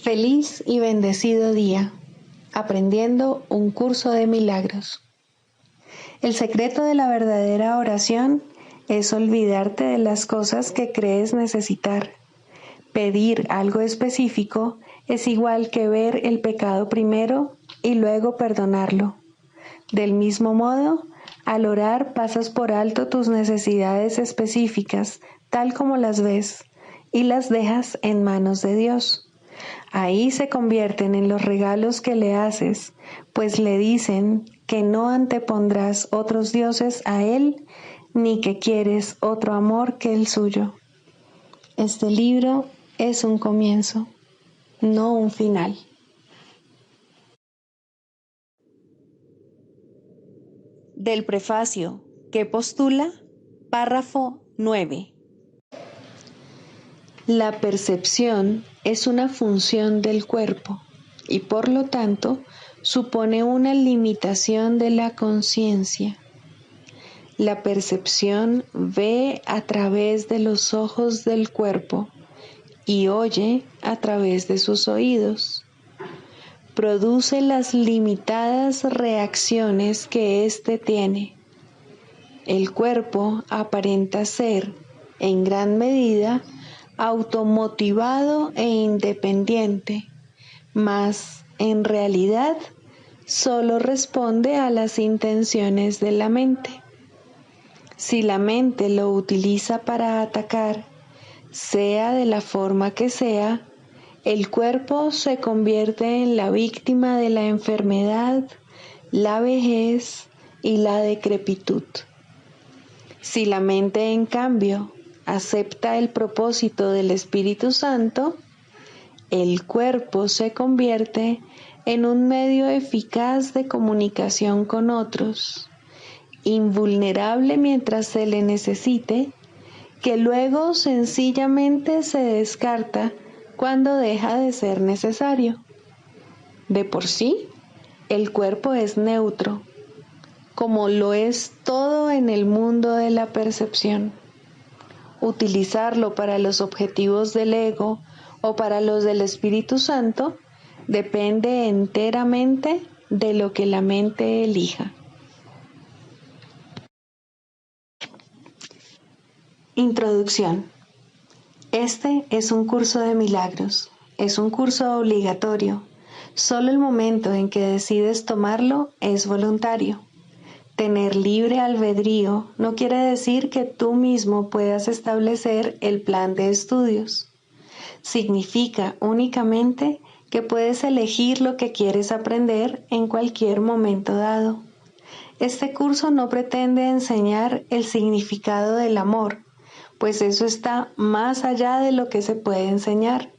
Feliz y bendecido día, aprendiendo un curso de milagros. El secreto de la verdadera oración es olvidarte de las cosas que crees necesitar. Pedir algo específico es igual que ver el pecado primero y luego perdonarlo. Del mismo modo, al orar pasas por alto tus necesidades específicas, tal como las ves, y las dejas en manos de Dios. Ahí se convierten en los regalos que le haces, pues le dicen que no antepondrás otros dioses a Él, ni que quieres otro amor que el suyo. Este libro es un comienzo, no un final. Del prefacio que postula, párrafo 9. La percepción es una función del cuerpo y por lo tanto supone una limitación de la conciencia. La percepción ve a través de los ojos del cuerpo y oye a través de sus oídos. Produce las limitadas reacciones que éste tiene. El cuerpo aparenta ser, en gran medida, automotivado e independiente, mas en realidad solo responde a las intenciones de la mente. Si la mente lo utiliza para atacar, sea de la forma que sea, el cuerpo se convierte en la víctima de la enfermedad, la vejez y la decrepitud. Si la mente, en cambio, acepta el propósito del Espíritu Santo, el cuerpo se convierte en un medio eficaz de comunicación con otros, invulnerable mientras se le necesite, que luego sencillamente se descarta cuando deja de ser necesario. De por sí, el cuerpo es neutro, como lo es todo en el mundo de la percepción. Utilizarlo para los objetivos del ego o para los del Espíritu Santo depende enteramente de lo que la mente elija. Introducción. Este es un curso de milagros. Es un curso obligatorio. Solo el momento en que decides tomarlo es voluntario. Tener libre albedrío no quiere decir que tú mismo puedas establecer el plan de estudios. Significa únicamente que puedes elegir lo que quieres aprender en cualquier momento dado. Este curso no pretende enseñar el significado del amor, pues eso está más allá de lo que se puede enseñar.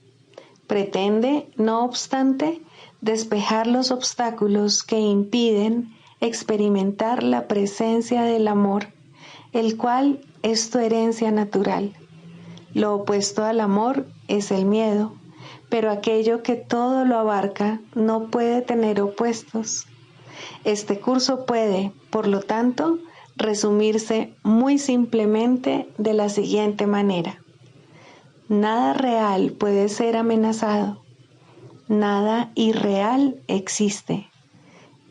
Pretende, no obstante, despejar los obstáculos que impiden experimentar la presencia del amor, el cual es tu herencia natural. Lo opuesto al amor es el miedo, pero aquello que todo lo abarca no puede tener opuestos. Este curso puede, por lo tanto, resumirse muy simplemente de la siguiente manera. Nada real puede ser amenazado. Nada irreal existe.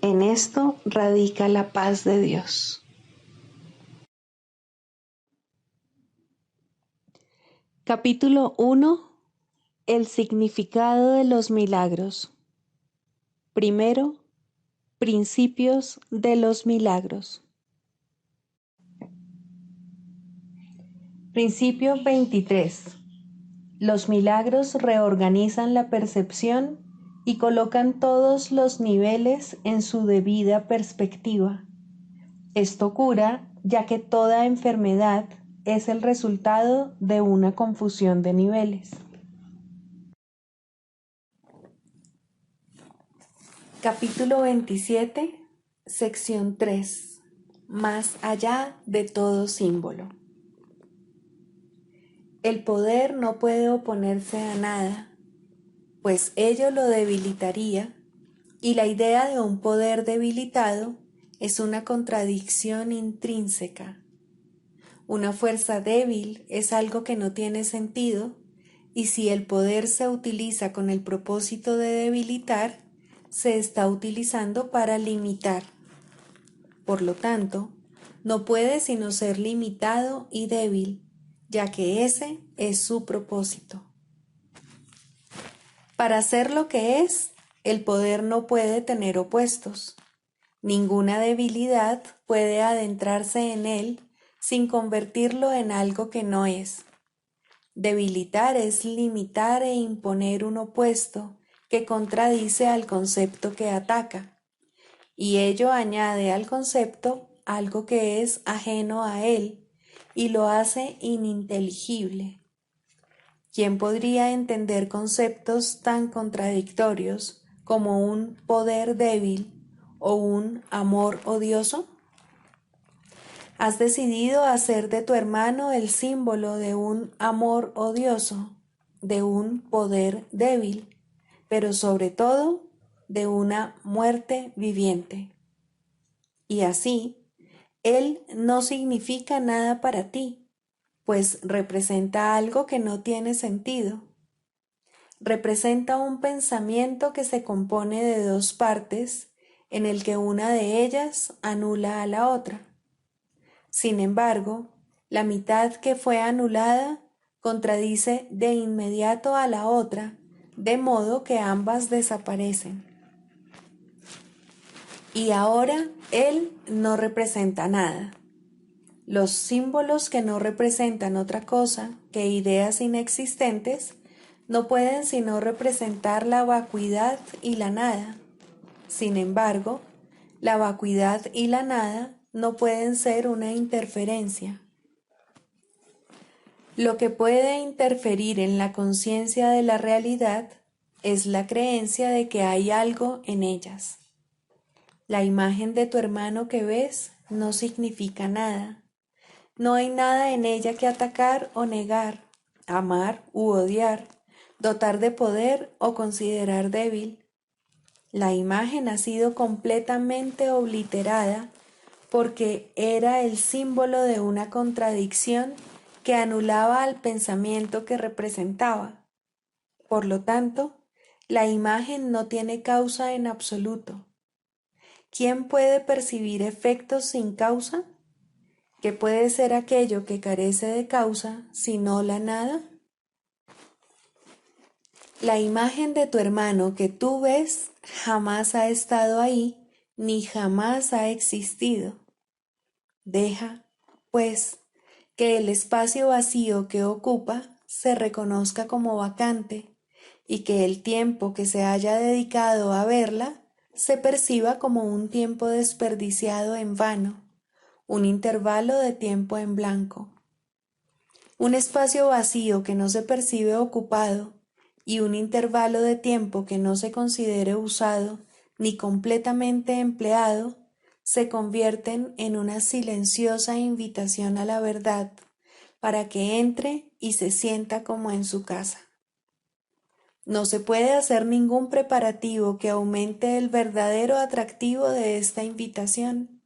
En esto radica la paz de Dios. Capítulo 1. El significado de los milagros. Primero, principios de los milagros. Principio 23. Los milagros reorganizan la percepción y colocan todos los niveles en su debida perspectiva. Esto cura, ya que toda enfermedad es el resultado de una confusión de niveles. Capítulo 27, sección 3. Más allá de todo símbolo. El poder no puede oponerse a nada, pues ello lo debilitaría, y la idea de un poder debilitado es una contradicción intrínseca. Una fuerza débil es algo que no tiene sentido y si el poder se utiliza con el propósito de debilitar, se está utilizando para limitar. Por lo tanto, no puede sino ser limitado y débil, ya que ese es su propósito. Para ser lo que es, el poder no puede tener opuestos. Ninguna debilidad puede adentrarse en él sin convertirlo en algo que no es. Debilitar es limitar e imponer un opuesto que contradice al concepto que ataca, y ello añade al concepto algo que es ajeno a él y lo hace ininteligible. ¿Quién podría entender conceptos tan contradictorios como un poder débil o un amor odioso? Has decidido hacer de tu hermano el símbolo de un amor odioso, de un poder débil, pero sobre todo de una muerte viviente. Y así, él no significa nada para ti, pues representa algo que no tiene sentido. Representa un pensamiento que se compone de dos partes, en el que una de ellas anula a la otra. Sin embargo, la mitad que fue anulada contradice de inmediato a la otra, de modo que ambas desaparecen. Y ahora él no representa nada. Los símbolos que no representan otra cosa que ideas inexistentes no pueden sino representar la vacuidad y la nada. Sin embargo, la vacuidad y la nada no pueden ser una interferencia. Lo que puede interferir en la conciencia de la realidad es la creencia de que hay algo en ellas. La imagen de tu hermano que ves no significa nada. No hay nada en ella que atacar o negar, amar u odiar, dotar de poder o considerar débil. La imagen ha sido completamente obliterada porque era el símbolo de una contradicción que anulaba al pensamiento que representaba. Por lo tanto, la imagen no tiene causa en absoluto. ¿Quién puede percibir efectos sin causa? ¿Qué puede ser aquello que carece de causa sino la nada? La imagen de tu hermano que tú ves jamás ha estado ahí ni jamás ha existido. Deja, pues, que el espacio vacío que ocupa se reconozca como vacante y que el tiempo que se haya dedicado a verla se perciba como un tiempo desperdiciado en vano, un intervalo de tiempo en blanco. Un espacio vacío que no se percibe ocupado y un intervalo de tiempo que no se considere usado ni completamente empleado se convierten en una silenciosa invitación a la verdad para que entre y se sienta como en su casa. No se puede hacer ningún preparativo que aumente el verdadero atractivo de esta invitación,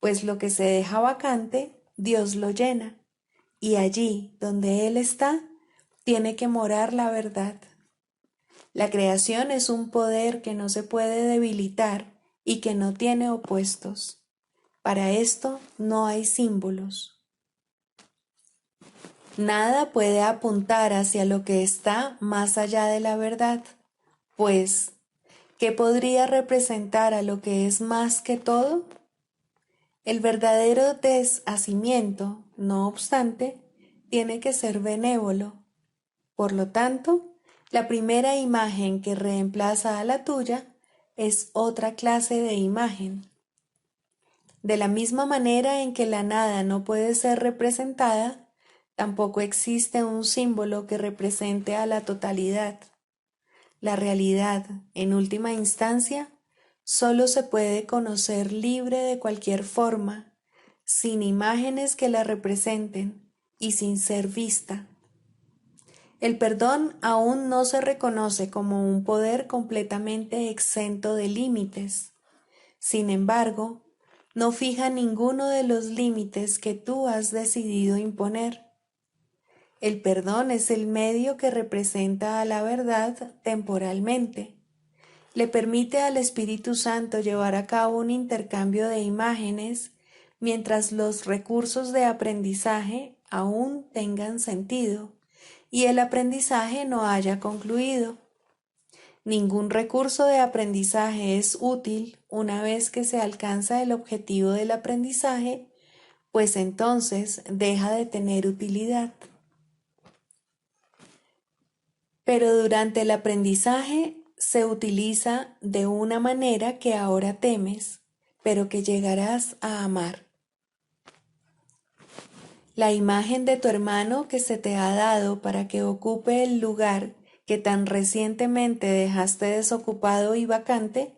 pues lo que se deja vacante, Dios lo llena, y allí donde Él está, tiene que morar la verdad. La creación es un poder que no se puede debilitar y que no tiene opuestos. Para esto no hay símbolos. Nada puede apuntar hacia lo que está más allá de la verdad, pues, ¿qué podría representar a lo que es más que todo? El verdadero deshacimiento, no obstante, tiene que ser benévolo. Por lo tanto, la primera imagen que reemplaza a la tuya es otra clase de imagen. De la misma manera en que la nada no puede ser representada, tampoco existe un símbolo que represente a la totalidad. La realidad, en última instancia, solo se puede conocer libre de cualquier forma, sin imágenes que la representen y sin ser vista. El perdón aún no se reconoce como un poder completamente exento de límites. Sin embargo, no fija ninguno de los límites que tú has decidido imponer. El perdón es el medio que representa a la verdad temporalmente. Le permite al Espíritu Santo llevar a cabo un intercambio de imágenes mientras los recursos de aprendizaje aún tengan sentido y el aprendizaje no haya concluido. Ningún recurso de aprendizaje es útil una vez que se alcanza el objetivo del aprendizaje, pues entonces deja de tener utilidad. Pero durante el aprendizaje se utiliza de una manera que ahora temes, pero que llegarás a amar. La imagen de tu hermano que se te ha dado para que ocupe el lugar que tan recientemente dejaste desocupado y vacante,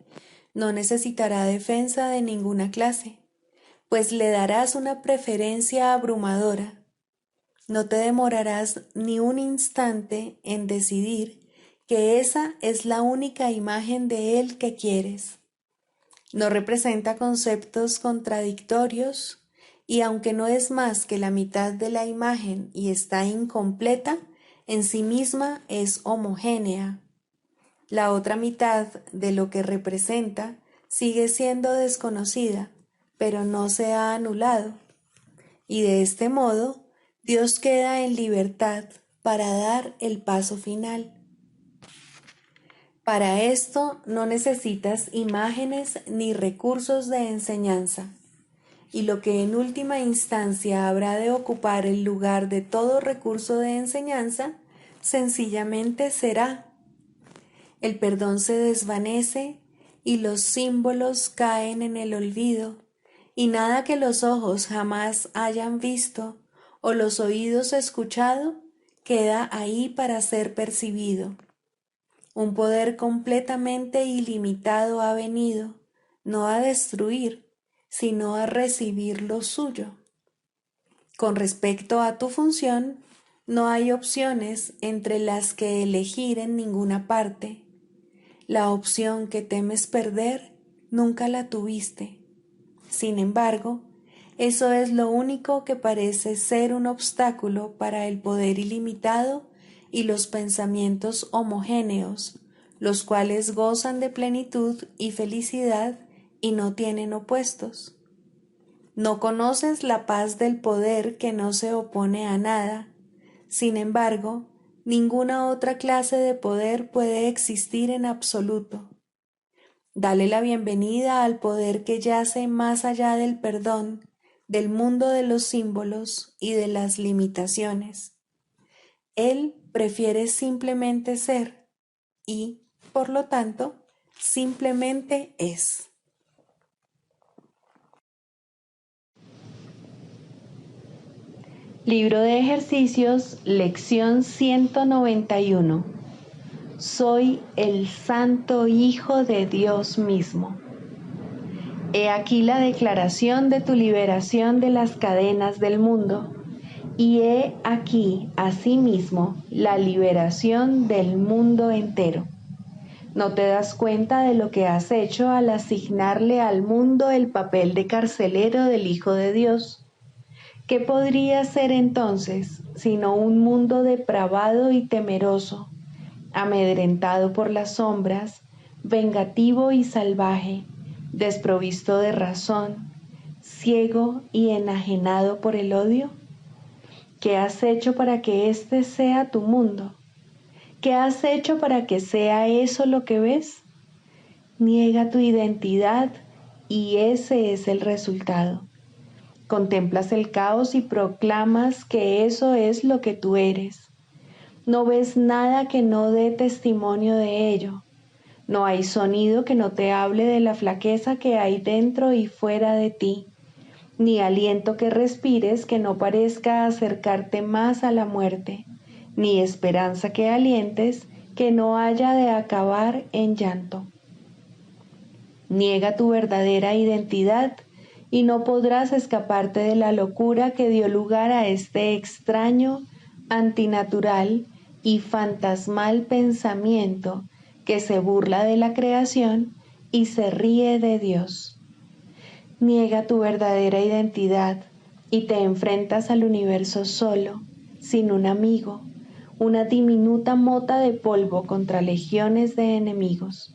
no necesitará defensa de ninguna clase, pues le darás una preferencia abrumadora. No te demorarás ni un instante en decidir que esa es la única imagen de él que quieres. No representa conceptos contradictorios y aunque no es más que la mitad de la imagen y está incompleta, en sí misma es homogénea. La otra mitad de lo que representa sigue siendo desconocida, pero no se ha anulado. Y de este modo, Dios queda en libertad para dar el paso final. Para esto no necesitas imágenes ni recursos de enseñanza, y lo que en última instancia habrá de ocupar el lugar de todo recurso de enseñanza, sencillamente será. El perdón se desvanece y los símbolos caen en el olvido, y nada que los ojos jamás hayan visto o los oídos escuchado queda ahí para ser percibido. Un poder completamente ilimitado ha venido, no a destruir, sino a recibir lo suyo. Con respecto a tu función, no hay opciones entre las que elegir en ninguna parte. La opción que temes perder, nunca la tuviste. Sin embargo, eso es lo único que parece ser un obstáculo para el poder ilimitado y los pensamientos homogéneos, los cuales gozan de plenitud y felicidad y no tienen opuestos. No conoces la paz del poder que no se opone a nada. Sin embargo, ninguna otra clase de poder puede existir en absoluto. Dale la bienvenida al poder que yace más allá del perdón, del mundo de los símbolos y de las limitaciones. Él prefiere simplemente ser y, por lo tanto, simplemente es. Libro de ejercicios, lección 191. Soy el Santo Hijo de Dios mismo. He aquí la declaración de tu liberación de las cadenas del mundo, y he aquí, asimismo, la liberación del mundo entero. ¿No te das cuenta de lo que has hecho al asignarle al mundo el papel de carcelero del Hijo de Dios? ¿Qué podría ser entonces sino un mundo depravado y temeroso, amedrentado por las sombras, vengativo y salvaje, desprovisto de razón, ciego y enajenado por el odio? ¿Qué has hecho para que este sea tu mundo? ¿Qué has hecho para que sea eso lo que ves? Niega tu identidad y ese es el resultado. Contemplas el caos y proclamas que eso es lo que tú eres. No ves nada que no dé testimonio de ello. No hay sonido que no te hable de la flaqueza que hay dentro y fuera de ti, ni aliento que respires que no parezca acercarte más a la muerte, ni esperanza que alientes que no haya de acabar en llanto. Niega tu verdadera identidad y no podrás escaparte de la locura que dio lugar a este extraño, antinatural y fantasmal pensamiento que se burla de la creación y se ríe de Dios. Niega tu verdadera identidad y te enfrentas al universo solo, sin un amigo, una diminuta mota de polvo contra legiones de enemigos.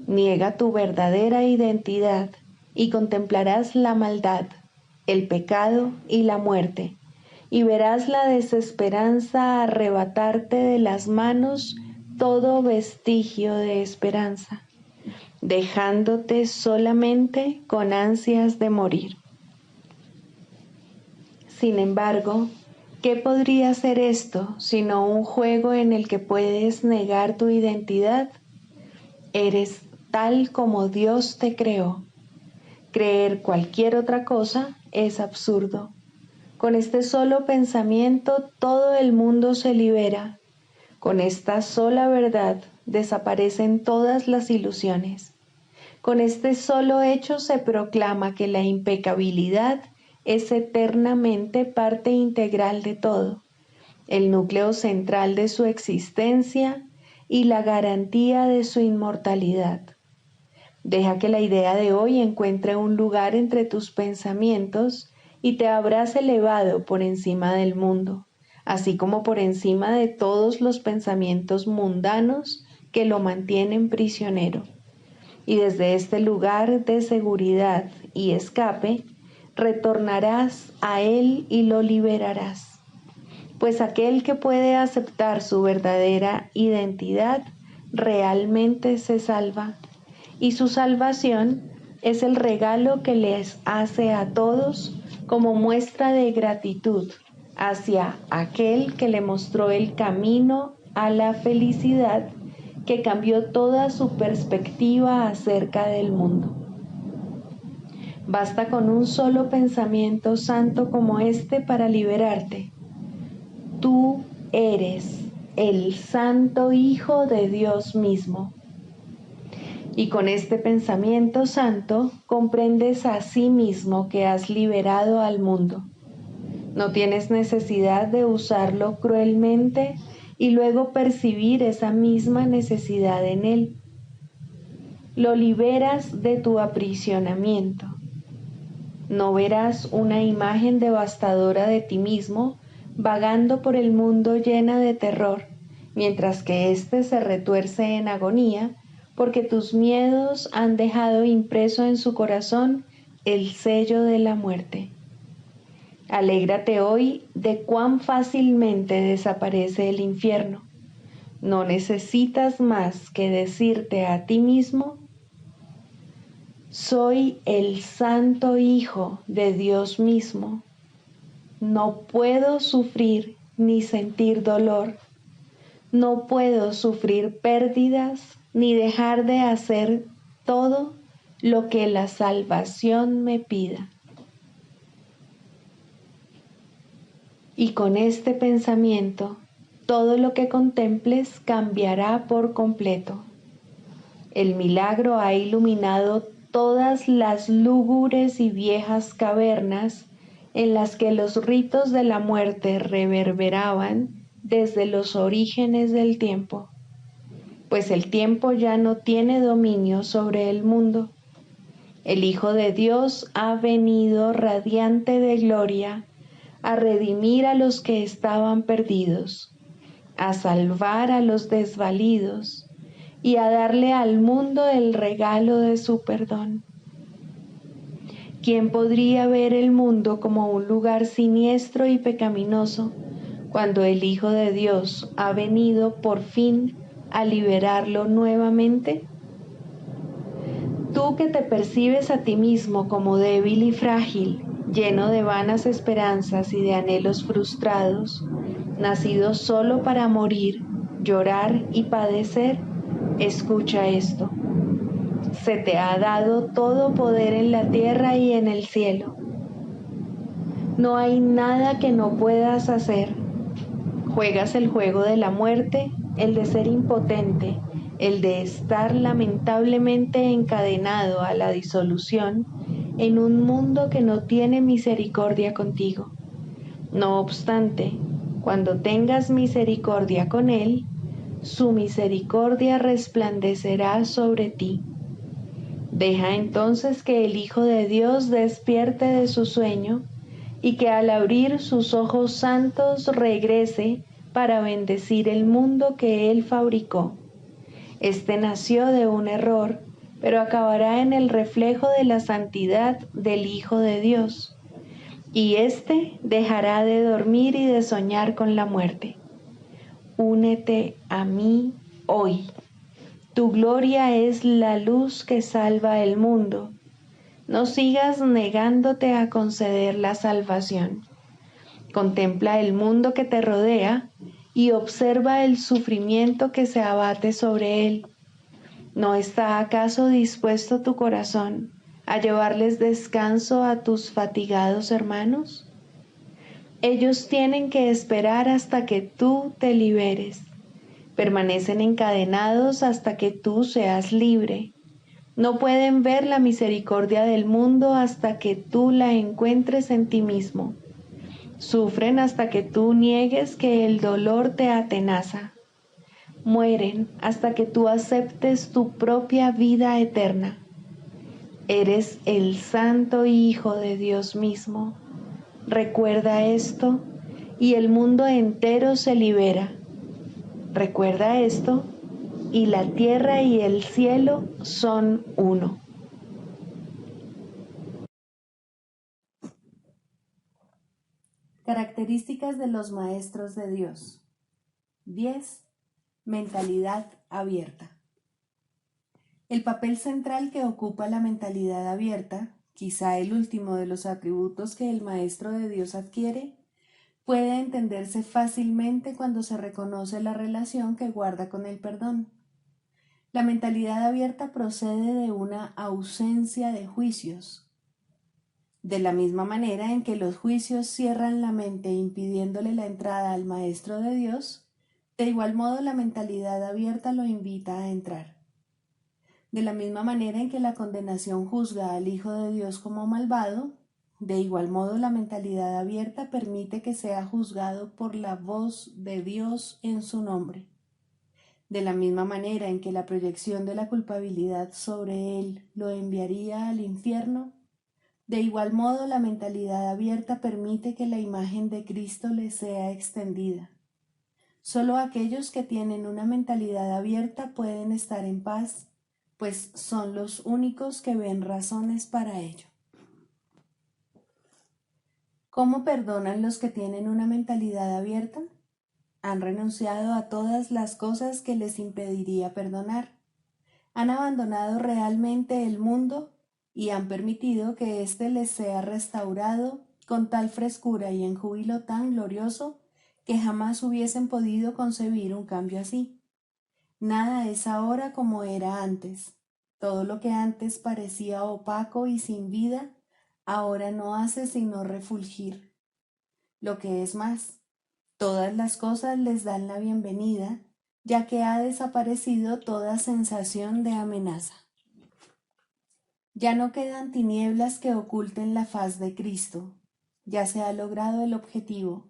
Niega tu verdadera identidad y contemplarás la maldad, el pecado y la muerte, y verás la desesperanza arrebatarte de las manos todo vestigio de esperanza, dejándote solamente con ansias de morir. Sin embargo, ¿qué podría ser esto sino un juego en el que puedes negar tu identidad? Eres tal como Dios te creó. Creer cualquier otra cosa es absurdo. Con este solo pensamiento todo el mundo se libera. Con esta sola verdad desaparecen todas las ilusiones. Con este solo hecho se proclama que la impecabilidad es eternamente parte integral de todo, el núcleo central de su existencia y la garantía de su inmortalidad. Deja que la idea de hoy encuentre un lugar entre tus pensamientos y te habrás elevado por encima del mundo, así como por encima de todos los pensamientos mundanos que lo mantienen prisionero. Y desde este lugar de seguridad y escape, retornarás a él y lo liberarás. Pues aquel que puede aceptar su verdadera identidad realmente se salva, y su salvación es el regalo que les hace a todos como muestra de gratitud hacia aquel que le mostró el camino a la felicidad, que cambió toda su perspectiva acerca del mundo. Basta con un solo pensamiento santo como este para liberarte. Tú eres el Santo Hijo de Dios mismo. Y con este pensamiento santo comprendes a sí mismo que has liberado al mundo. No tienes necesidad de usarlo cruelmente y luego percibir esa misma necesidad en él. Lo liberas de tu aprisionamiento. No verás una imagen devastadora de ti mismo vagando por el mundo llena de terror, mientras que éste se retuerce en agonía, porque tus miedos han dejado impreso en su corazón el sello de la muerte. Alégrate hoy de cuán fácilmente desaparece el infierno. No necesitas más que decirte a ti mismo: soy el Santo Hijo de Dios mismo. No puedo sufrir ni sentir dolor. No puedo sufrir pérdidas ni dejar de hacer todo lo que la salvación me pida. Y con este pensamiento, todo lo que contemples cambiará por completo. El milagro ha iluminado todas las lúgubres y viejas cavernas en las que los ritos de la muerte reverberaban desde los orígenes del tiempo, pues el tiempo ya no tiene dominio sobre el mundo. El Hijo de Dios ha venido radiante de gloria a redimir a los que estaban perdidos, a salvar a los desvalidos y a darle al mundo el regalo de su perdón. ¿Quién podría ver el mundo como un lugar siniestro y pecaminoso cuando el Hijo de Dios ha venido por fin a liberarlo nuevamente? Tú que te percibes a ti mismo como débil y frágil, lleno de vanas esperanzas y de anhelos frustrados, nacido solo para morir, llorar y padecer, escucha esto. Se te ha dado todo poder en la tierra y en el cielo. No hay nada que no puedas hacer. Juegas el juego de la muerte, el de ser impotente, el de estar lamentablemente encadenado a la disolución en un mundo que no tiene misericordia contigo. No obstante, cuando tengas misericordia con él, su misericordia resplandecerá sobre ti. Deja entonces que el Hijo de Dios despierte de su sueño y que al abrir sus ojos santos regrese para bendecir el mundo que Él fabricó. Este nació de un error, pero acabará en el reflejo de la santidad del Hijo de Dios, y éste dejará de dormir y de soñar con la muerte. Únete a mí hoy. Tu gloria es la luz que salva el mundo. No sigas negándote a conceder la salvación. Contempla el mundo que te rodea y observa el sufrimiento que se abate sobre él. ¿No está acaso dispuesto tu corazón a llevarles descanso a tus fatigados hermanos? Ellos tienen que esperar hasta que tú te liberes. Permanecen encadenados hasta que tú seas libre. No pueden ver la misericordia del mundo hasta que tú la encuentres en ti mismo. Sufren hasta que tú niegues que el dolor te atenaza. Mueren hasta que tú aceptes tu propia vida eterna. Eres el Santo Hijo de Dios mismo. Recuerda esto y el mundo entero se libera. Recuerda esto y la tierra y el cielo son uno. Características de los maestros de Dios. 10. Mentalidad abierta. El papel central que ocupa la mentalidad abierta, quizá el último de los atributos que el maestro de Dios adquiere, puede entenderse fácilmente cuando se reconoce la relación que guarda con el perdón. La mentalidad abierta procede de una ausencia de juicios. De la misma manera en que los juicios cierran la mente impidiéndole la entrada al Maestro de Dios, de igual modo la mentalidad abierta lo invita a entrar. De la misma manera en que la condenación juzga al Hijo de Dios como malvado, de igual modo la mentalidad abierta permite que sea juzgado por la voz de Dios en su nombre. De la misma manera en que la proyección de la culpabilidad sobre él lo enviaría al infierno, de igual modo la mentalidad abierta permite que la imagen de Cristo le sea extendida. Solo aquellos que tienen una mentalidad abierta pueden estar en paz, pues son los únicos que ven razones para ello. ¿Cómo perdonan los que tienen una mentalidad abierta? Han renunciado a todas las cosas que les impediría perdonar. Han abandonado realmente el mundo y han permitido que éste les sea restaurado con tal frescura y en júbilo tan glorioso que jamás hubiesen podido concebir un cambio así. Nada es ahora como era antes. Todo lo que antes parecía opaco y sin vida, ahora no hace sino refulgir. Lo que es más, todas las cosas les dan la bienvenida, ya que ha desaparecido toda sensación de amenaza. Ya no quedan tinieblas que oculten la faz de Cristo. Ya se ha logrado el objetivo.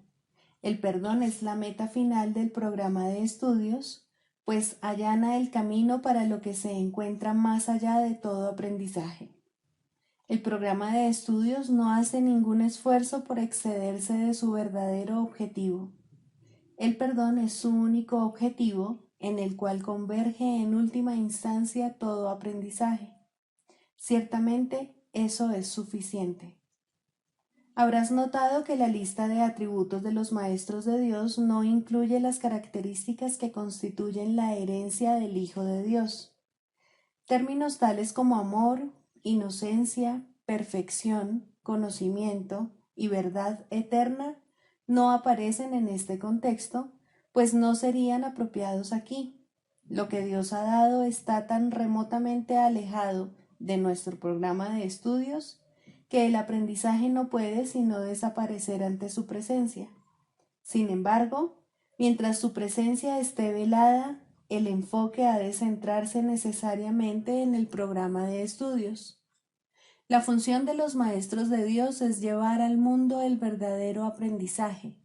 El perdón es la meta final del programa de estudios, pues allana el camino para lo que se encuentra más allá de todo aprendizaje. El programa de estudios no hace ningún esfuerzo por excederse de su verdadero objetivo. El perdón es su único objetivo, en el cual converge en última instancia todo aprendizaje. Ciertamente, eso es suficiente. Habrás notado que la lista de atributos de los maestros de Dios no incluye las características que constituyen la herencia del Hijo de Dios. Términos tales como amor, inocencia, perfección, conocimiento y verdad eterna no aparecen en este contexto, pues no serían apropiados aquí. Lo que Dios ha dado está tan remotamente alejado de nuestro programa de estudios que el aprendizaje no puede sino desaparecer ante su presencia. Sin embargo, mientras su presencia esté velada, el enfoque ha de centrarse necesariamente en el programa de estudios. La función de los maestros de Dios es llevar al mundo el verdadero aprendizaje.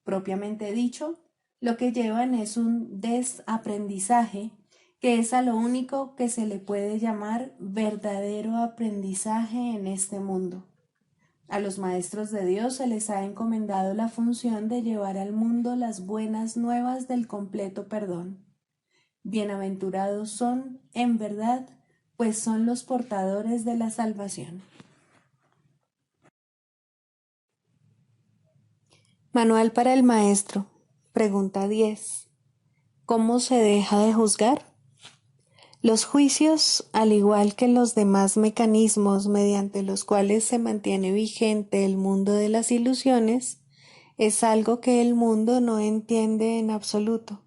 Propiamente dicho, lo que llevan es un desaprendizaje, que es a lo único que se le puede llamar verdadero aprendizaje en este mundo. A los maestros de Dios se les ha encomendado la función de llevar al mundo las buenas nuevas del completo perdón. Bienaventurados son, en verdad, pues son los portadores de la salvación. Manual para el maestro. Pregunta 10. ¿Cómo se deja de juzgar? Los juicios, al igual que los demás mecanismos mediante los cuales se mantiene vigente el mundo de las ilusiones, es algo que el mundo no entiende en absoluto.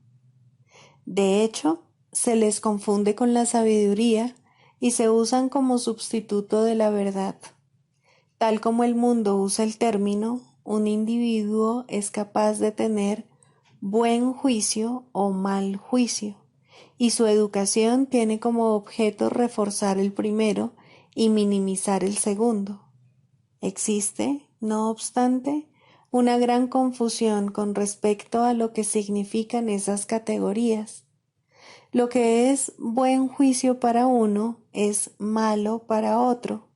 De hecho, se les confunde con la sabiduría y se usan como sustituto de la verdad. Tal como el mundo usa el término, un individuo es capaz de tener buen juicio o mal juicio, y su educación tiene como objeto reforzar el primero y minimizar el segundo. Existe, no obstante, una gran confusión con respecto a lo que significan esas categorías. Lo que es buen juicio para uno es malo para otro.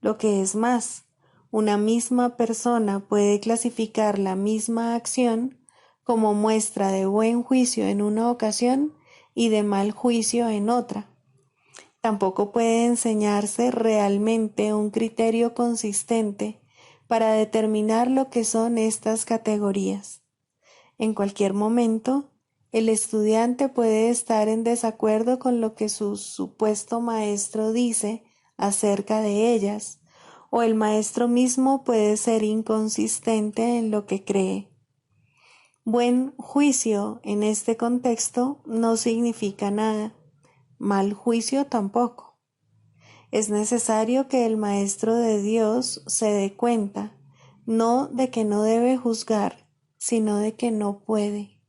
Lo que es más, una misma persona puede clasificar la misma acción como muestra de buen juicio en una ocasión y de mal juicio en otra. Tampoco puede enseñarse realmente un criterio consistente para determinar lo que son estas categorías. En cualquier momento, el estudiante puede estar en desacuerdo con lo que su supuesto maestro dice acerca de ellas, o el maestro mismo puede ser inconsistente en lo que cree. Buen juicio en este contexto no significa nada, mal juicio tampoco. Es necesario que el maestro de Dios se dé cuenta, no de que no debe juzgar, sino de que no puede.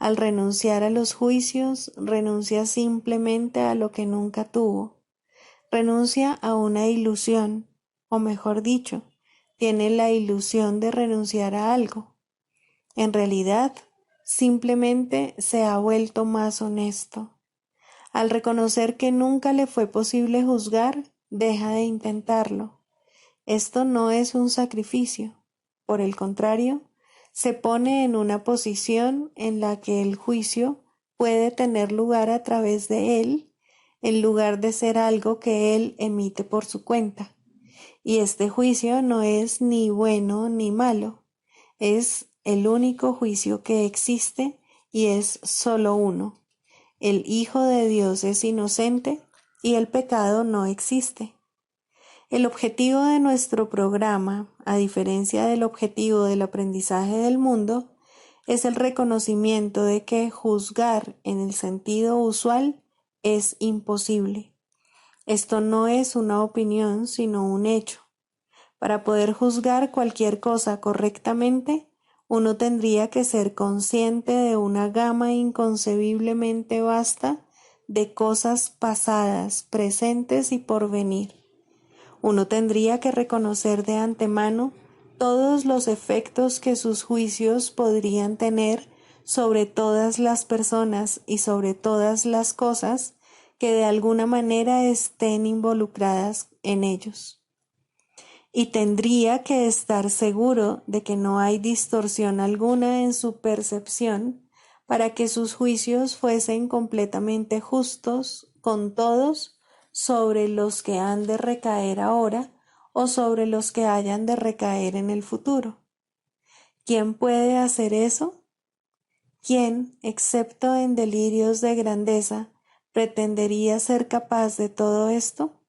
Al renunciar a los juicios, renuncia simplemente a lo que nunca tuvo. Renuncia a una ilusión, o mejor dicho, tiene la ilusión de renunciar a algo. En realidad, simplemente se ha vuelto más honesto. Al reconocer que nunca le fue posible juzgar, deja de intentarlo. Esto no es un sacrificio. Por el contrario, se pone en una posición en la que el juicio puede tener lugar a través de él, en lugar de ser algo que él emite por su cuenta. Y este juicio no es ni bueno ni malo, es el único juicio que existe y es solo uno. El Hijo de Dios es inocente y el pecado no existe. El objetivo de nuestro programa, a diferencia del objetivo del aprendizaje del mundo, es el reconocimiento de que juzgar en el sentido usual es imposible. Esto no es una opinión, sino un hecho. Para poder juzgar cualquier cosa correctamente, uno tendría que ser consciente de una gama inconcebiblemente vasta de cosas pasadas, presentes y por venir. Uno tendría que reconocer de antemano todos los efectos que sus juicios podrían tener sobre todas las personas y sobre todas las cosas que de alguna manera estén involucradas en ellos. Y tendría que estar seguro de que no hay distorsión alguna en su percepción para que sus juicios fuesen completamente justos con todos sobre los que han de recaer ahora o sobre los que hayan de recaer en el futuro. ¿Quién puede hacer eso? ¿Quién, excepto en delirios de grandeza, pretendería ser capaz de todo esto?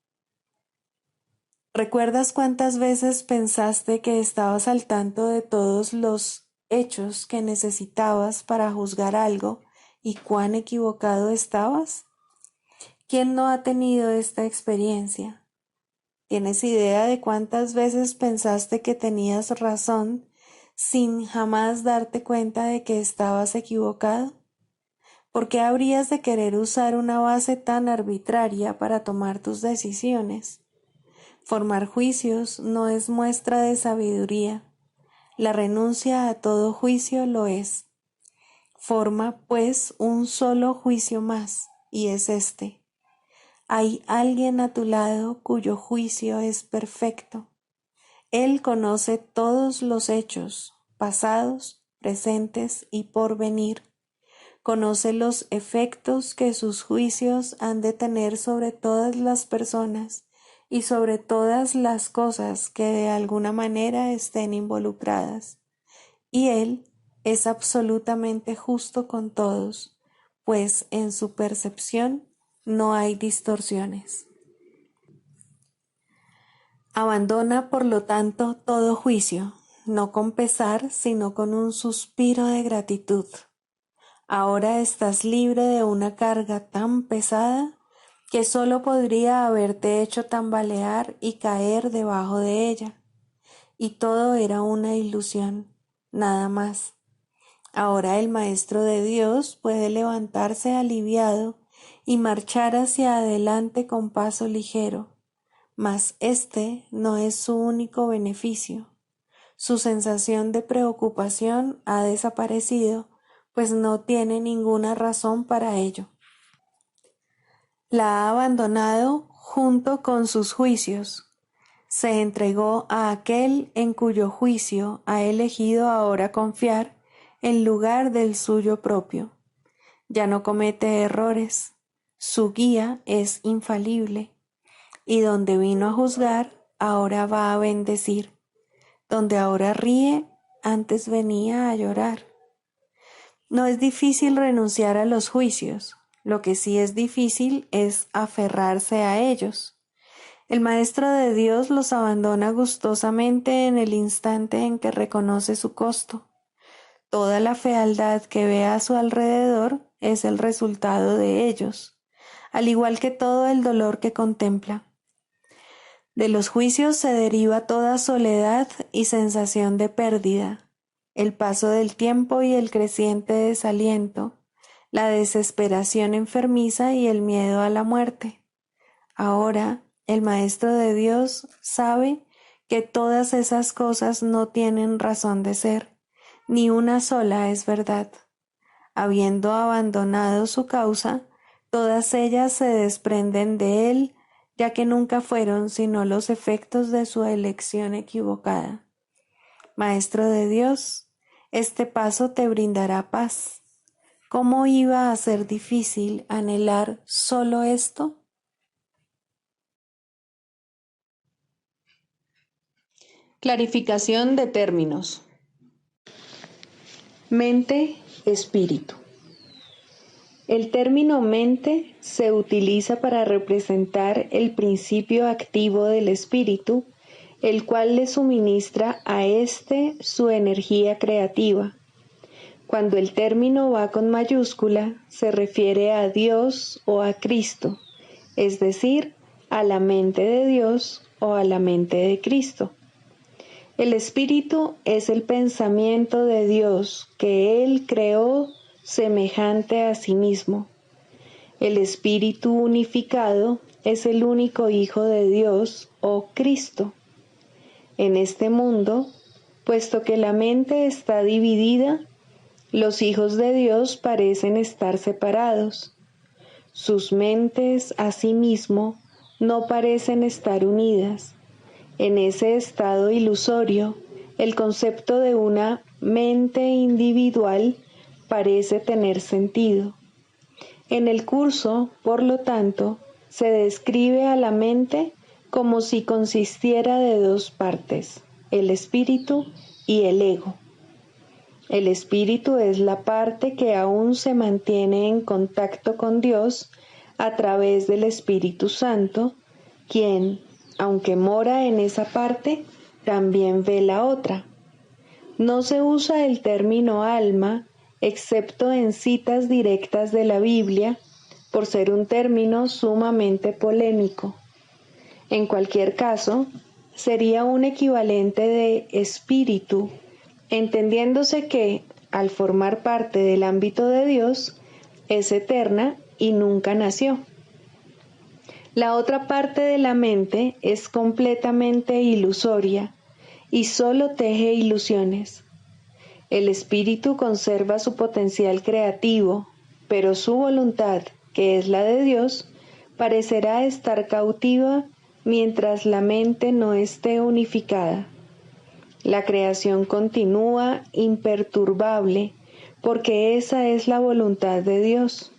¿Recuerdas cuántas veces pensaste que estabas al tanto de todos los hechos que necesitabas para juzgar algo y cuán equivocado estabas? ¿Quién no ha tenido esta experiencia? ¿Tienes idea de cuántas veces pensaste que tenías razón sin jamás darte cuenta de que estabas equivocado? ¿Por qué habrías de querer usar una base tan arbitraria para tomar tus decisiones? Formar juicios no es muestra de sabiduría. La renuncia a todo juicio lo es. Forma, pues, un solo juicio más, y es este. Hay alguien a tu lado cuyo juicio es perfecto. Él conoce todos los hechos, pasados, presentes y por venir. Conoce los efectos que sus juicios han de tener sobre todas las personas y sobre todas las cosas que de alguna manera estén involucradas. Y Él es absolutamente justo con todos, pues en su percepción no hay distorsiones. Abandona, por lo tanto, todo juicio, no con pesar, sino con un suspiro de gratitud. Ahora estás libre de una carga tan pesada que solo podría haberte hecho tambalear y caer debajo de ella. Y todo era una ilusión, nada más. Ahora el Maestro de Dios puede levantarse aliviado y marchar hacia adelante con paso ligero, mas este no es su único beneficio. Su sensación de preocupación ha desaparecido, pues no tiene ninguna razón para ello. La ha abandonado junto con sus juicios. Se entregó a aquel en cuyo juicio ha elegido ahora confiar en lugar del suyo propio. Ya no comete errores. Su guía es infalible. Y donde vino a juzgar, ahora va a bendecir. Donde ahora ríe, antes venía a llorar. No es difícil renunciar a los juicios. Lo que sí es difícil es aferrarse a ellos. El Maestro de Dios los abandona gustosamente en el instante en que reconoce su costo. Toda la fealdad que ve a su alrededor es el resultado de ellos, al igual que todo el dolor que contempla. De los juicios se deriva toda soledad y sensación de pérdida, el paso del tiempo y el creciente desaliento, la desesperación enfermiza y el miedo a la muerte. Ahora, el Maestro de Dios sabe que todas esas cosas no tienen razón de ser, ni una sola es verdad. Habiendo abandonado su causa, todas ellas se desprenden de él, ya que nunca fueron sino los efectos de su elección equivocada. Maestro de Dios, este paso te brindará paz. ¿Cómo iba a ser difícil anhelar solo esto? Clarificación de términos. Mente, espíritu. El término mente se utiliza para representar el principio activo del espíritu, el cual le suministra a éste su energía creativa. Cuando el término va con mayúscula, se refiere a Dios o a Cristo, es decir, a la mente de Dios o a la mente de Cristo. El espíritu es el pensamiento de Dios que Él creó semejante a sí mismo. El espíritu unificado es el único Hijo de Dios o Cristo. En este mundo, puesto que la mente está dividida, los hijos de Dios parecen estar separados. Sus mentes, asimismo, no parecen estar unidas. En ese estado ilusorio, el concepto de una mente individual parece tener sentido. En el curso, por lo tanto, se describe a la mente como si consistiera de dos partes, el espíritu y el ego. El espíritu es la parte que aún se mantiene en contacto con Dios a través del Espíritu Santo, quien, aunque mora en esa parte, también ve la otra. No se usa el término alma, excepto en citas directas de la Biblia, por ser un término sumamente polémico. En cualquier caso, sería un equivalente de espíritu, entendiéndose que, al formar parte del ámbito de Dios, es eterna y nunca nació. La otra parte de la mente es completamente ilusoria y solo teje ilusiones. El espíritu conserva su potencial creativo, pero su voluntad, que es la de Dios, parecerá estar cautiva mientras la mente no esté unificada. La creación continúa imperturbable porque esa es la voluntad de Dios.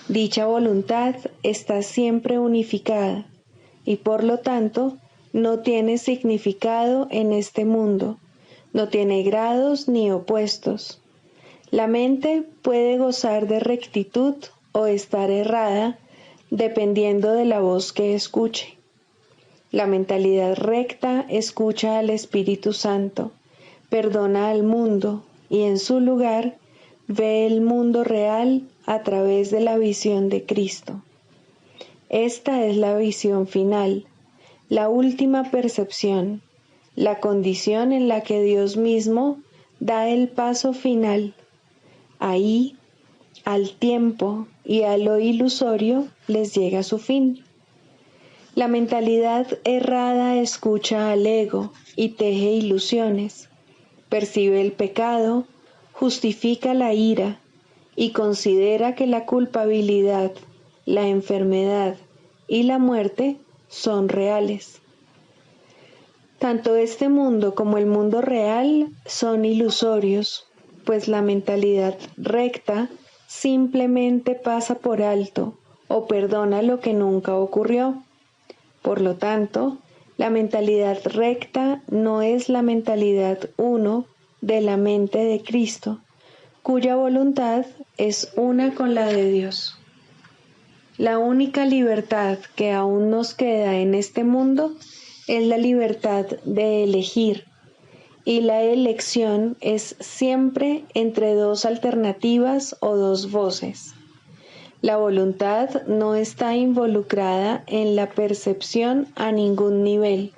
Dicha voluntad está siempre unificada y por lo tanto no tiene significado en este mundo, no tiene grados ni opuestos. La mente puede gozar de rectitud o estar errada dependiendo de la voz que escuche. La mentalidad recta escucha al Espíritu Santo, perdona al mundo y en su lugar ve el mundo real a través de la visión de Cristo. Esta es la visión final, la última percepción, la condición en la que Dios mismo da el paso final. Ahí, al tiempo y a lo ilusorio les llega su fin. La mentalidad errada escucha al ego y teje ilusiones, percibe el pecado, justifica la ira y considera que la culpabilidad, la enfermedad y la muerte son reales. Tanto este mundo como el mundo real son ilusorios, pues la mentalidad recta simplemente pasa por alto o perdona lo que nunca ocurrió. Por lo tanto, la mentalidad recta no es la mentalidad uno de la mente de Cristo, cuya voluntad es una con la de Dios. La única libertad que aún nos queda en este mundo es la libertad de elegir, y la elección es siempre entre dos alternativas o dos voces. La voluntad no está involucrada en la percepción a ningún nivel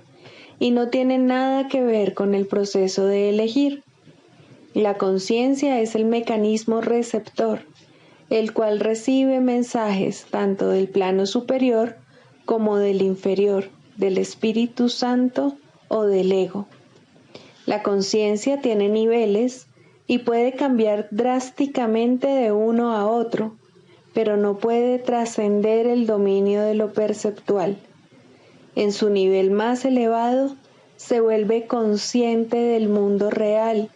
y no tiene nada que ver con el proceso de elegir. La conciencia es el mecanismo receptor, el cual recibe mensajes tanto del plano superior como del inferior, del Espíritu Santo o del ego. La conciencia tiene niveles y puede cambiar drásticamente de uno a otro, pero no puede trascender el dominio de lo perceptual. En su nivel más elevado, se vuelve consciente del mundo real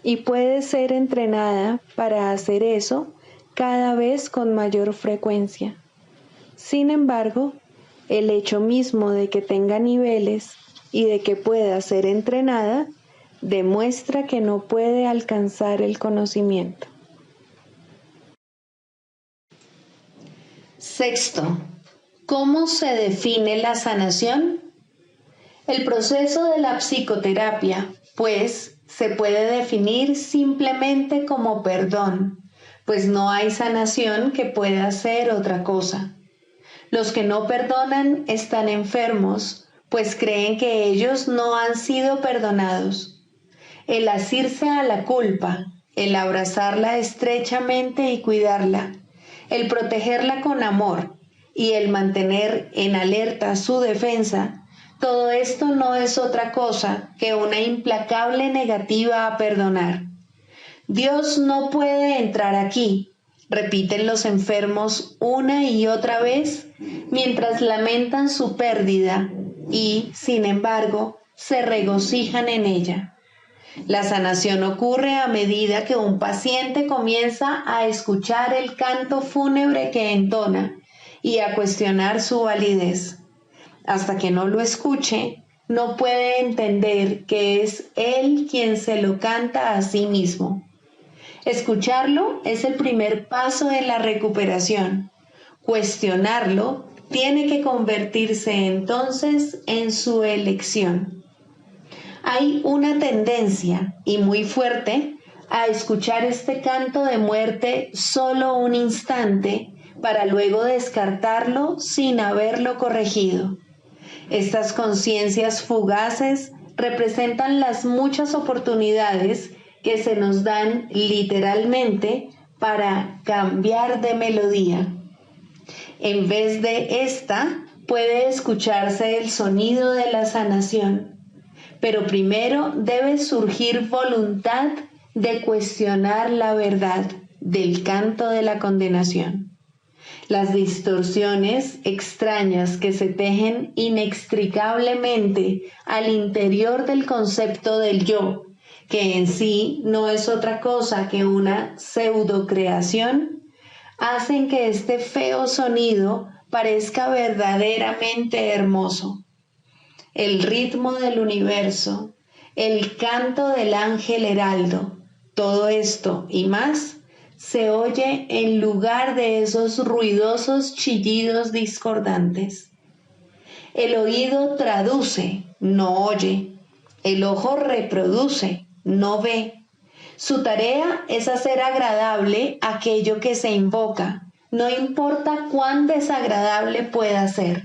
y puede ser entrenada para hacer eso cada vez con mayor frecuencia. Sin embargo, el hecho mismo de que tenga niveles y de que pueda ser entrenada demuestra que no puede alcanzar el conocimiento. Sexto, ¿cómo se define la sanación? El proceso de la psicoterapia, pues, se puede definir simplemente como perdón, pues no hay sanación que pueda ser otra cosa. Los que no perdonan están enfermos, pues creen que ellos no han sido perdonados. El asirse a la culpa, el abrazarla estrechamente y cuidarla, el protegerla con amor y el mantener en alerta su defensa, todo esto no es otra cosa que una implacable negativa a perdonar. Dios no puede entrar aquí, repiten los enfermos una y otra vez mientras lamentan su pérdida y, sin embargo, se regocijan en ella. La sanación ocurre a medida que un paciente comienza a escuchar el canto fúnebre que entona y a cuestionar su validez. Hasta que no lo escuche, no puede entender que es él quien se lo canta a sí mismo. Escucharlo es el primer paso en la recuperación. Cuestionarlo tiene que convertirse entonces en su elección. Hay una tendencia, y muy fuerte, a escuchar este canto de muerte solo un instante para luego descartarlo sin haberlo corregido. Estas conciencias fugaces representan las muchas oportunidades que se nos dan literalmente para cambiar de melodía. En vez de esta, puede escucharse el sonido de la sanación. Pero primero debe surgir voluntad de cuestionar la verdad del canto de la condenación. Las distorsiones extrañas que se tejen inextricablemente al interior del concepto del yo, que en sí no es otra cosa que una pseudocreación, hacen que este feo sonido parezca verdaderamente hermoso. El ritmo del universo, el canto del ángel heraldo, todo esto y más se oye en lugar de esos ruidosos chillidos discordantes. El oído traduce, no oye. El ojo reproduce, no ve. Su tarea es hacer agradable aquello que se invoca, no importa cuán desagradable pueda ser.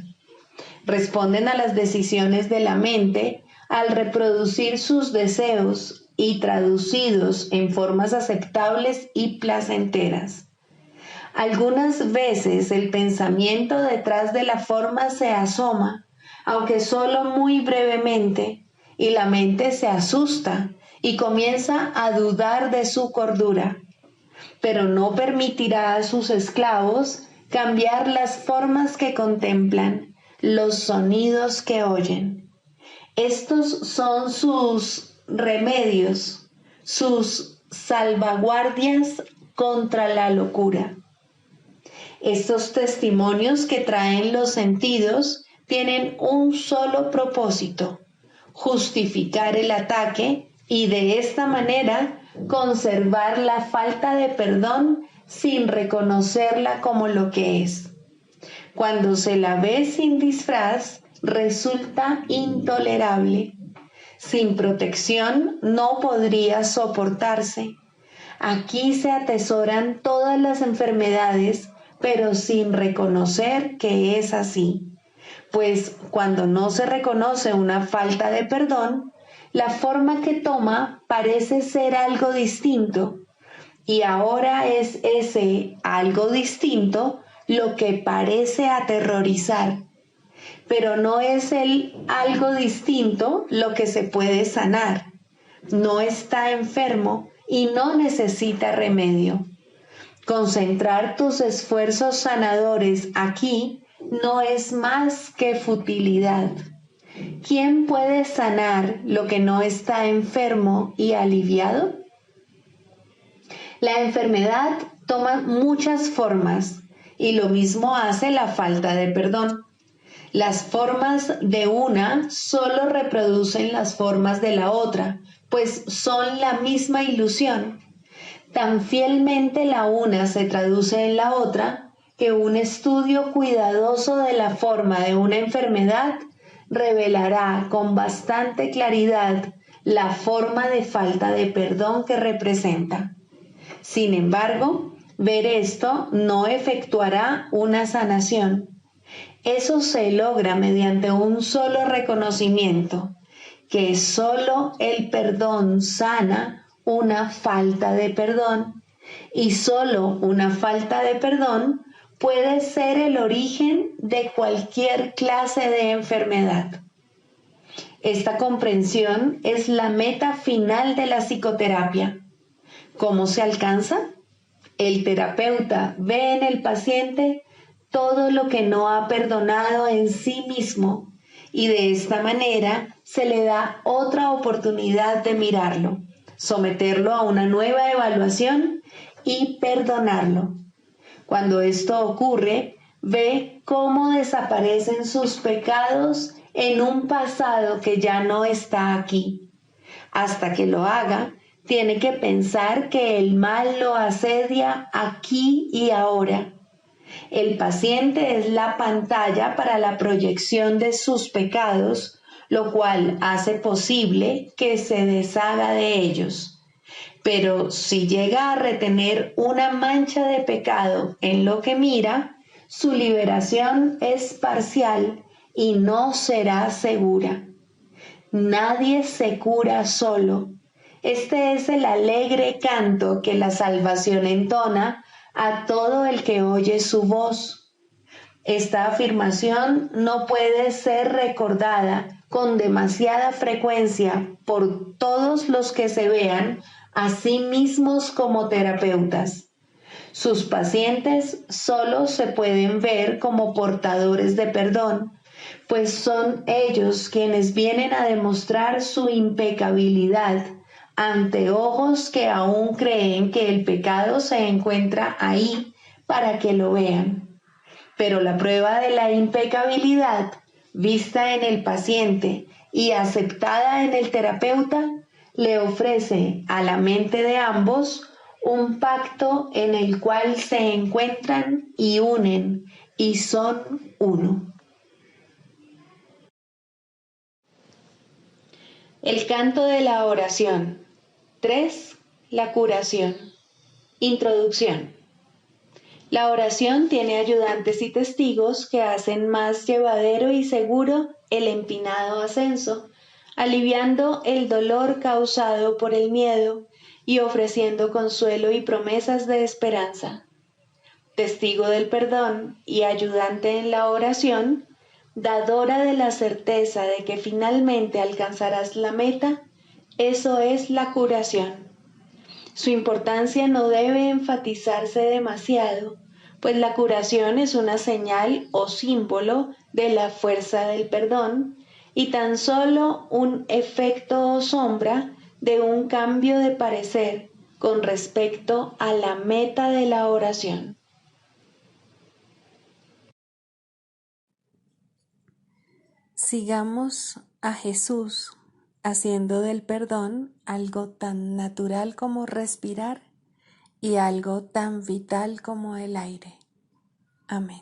Responden a las decisiones de la mente al reproducir sus deseos y traducidos en formas aceptables y placenteras. Algunas veces el pensamiento detrás de la forma se asoma, aunque solo muy brevemente, y la mente se asusta y comienza a dudar de su cordura, pero no permitirá a sus esclavos cambiar las formas que contemplan, los sonidos que oyen. Estos son sus remedios, sus salvaguardias contra la locura. Estos testimonios que traen los sentidos tienen un solo propósito: justificar el ataque y de esta manera conservar la falta de perdón sin reconocerla como lo que es. Cuando se la ve sin disfraz, resulta intolerable. Sin protección no podría soportarse. Aquí se atesoran todas las enfermedades, pero sin reconocer que es así. Pues cuando no se reconoce una falta de perdón, la forma que toma parece ser algo distinto, y ahora es ese algo distinto lo que parece aterrorizar, pero no es el algo distinto lo que se puede sanar. No está enfermo y no necesita remedio. Concentrar tus esfuerzos sanadores aquí no es más que futilidad. ¿Quién puede sanar lo que no está enfermo y aliviado? La enfermedad toma muchas formas y lo mismo hace la falta de perdón. Las formas de una solo reproducen las formas de la otra, pues son la misma ilusión. Tan fielmente la una se traduce en la otra que un estudio cuidadoso de la forma de una enfermedad revelará con bastante claridad la forma de falta de perdón que representa. Sin embargo, ver esto no efectuará una sanación. Eso se logra mediante un solo reconocimiento, que solo el perdón sana una falta de perdón, y solo una falta de perdón puede ser el origen de cualquier clase de enfermedad. Esta comprensión es la meta final de la psicoterapia. ¿Cómo se alcanza? El terapeuta ve en el paciente todo lo que no ha perdonado en sí mismo y de esta manera se le da otra oportunidad de mirarlo, someterlo a una nueva evaluación y perdonarlo. Cuando esto ocurre, ve cómo desaparecen sus pecados en un pasado que ya no está aquí. Hasta que lo haga, tiene que pensar que el mal lo asedia aquí y ahora. El paciente es la pantalla para la proyección de sus pecados, lo cual hace posible que se deshaga de ellos. Pero si llega a retener una mancha de pecado en lo que mira, su liberación es parcial y no será segura. Nadie se cura solo. Este es el alegre canto que la salvación entona a todo el que oye su voz. Esta afirmación no puede ser recordada con demasiada frecuencia por todos los que se vean a sí mismos como terapeutas. Sus pacientes solo se pueden ver como portadores de perdón, pues son ellos quienes vienen a demostrar su impecabilidad ante ojos que aún creen que el pecado se encuentra ahí para que lo vean. Pero la prueba de la impecabilidad, vista en el paciente y aceptada en el terapeuta, le ofrece a la mente de ambos un pacto en el cual se encuentran y unen y son uno. El canto de la oración. 3. La curación. Introducción. La oración tiene ayudantes y testigos que hacen más llevadero y seguro el empinado ascenso, aliviando el dolor causado por el miedo y ofreciendo consuelo y promesas de esperanza. Testigo del perdón y ayudante en la oración, dadora de la certeza de que finalmente alcanzarás la meta, eso es la curación. Su importancia no debe enfatizarse demasiado, pues la curación es una señal o símbolo de la fuerza del perdón y tan solo un efecto o sombra de un cambio de parecer con respecto a la meta de la oración. Sigamos a Jesús haciendo del perdón algo tan natural como respirar y algo tan vital como el aire. Amén.